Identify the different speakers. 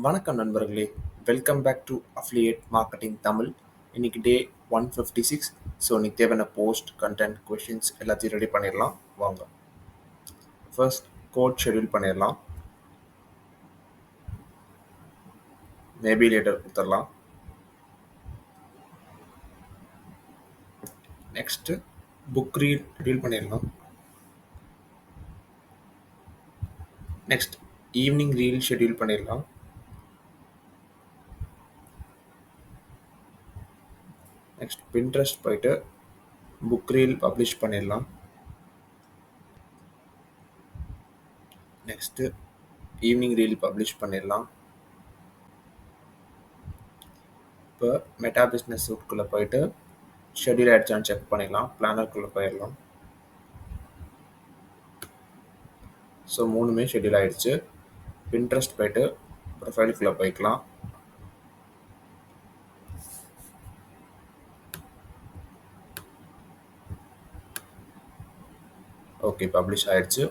Speaker 1: வணக்கம் நண்பர்களே. Welcome back to affiliate marketing Tamil. இன்னைக்கு டே 156. ஸோ இன்னைக்கு தேவையான போஸ்ட் கண்டென்ட் கொஷின்ஸ் எல்லாத்தையும் ரெடி பண்ணிடலாம் வாங்க. ஃபர்ஸ்ட் கோட் ஷெட்யூல் பண்ணிடலாம். மேபி லேட்டர் கொடுத்துடலாம். நெக்ஸ்ட் புக் ரீட் ஷெட்யூல் பண்ணிடலாம். நெக்ஸ்ட் ஈவினிங் ரீல் ஷெட்யூல் பண்ணிடலாம். நெக்ஸ்ட் பின்ட்ரெஸ்ட் போயிட்டு புக் ரீல் பப்ளிஷ் பண்ணிடலாம். நெக்ஸ்ட்டு ஈவினிங் ரீல் பப்ளிஷ் பண்ணிடலாம். இப்போ மெட்டா பிஸ்னஸ் சூட்குள்ளே போயிட்டு ஷெட்யூல் ஆகிடுச்சான்னு செக் பண்ணிடலாம். பிளானருக்குள்ளே போயிடலாம். ஸோ மூணுமே ஷெட்யூல் ஆகிடுச்சு. பின்ட்ரெஸ்ட் போயிட்டு ப்ரொஃபைலுக்குள்ளே போய்க்கலாம். ஓகே, பப்ளிஷ் ஆகிடுச்சு.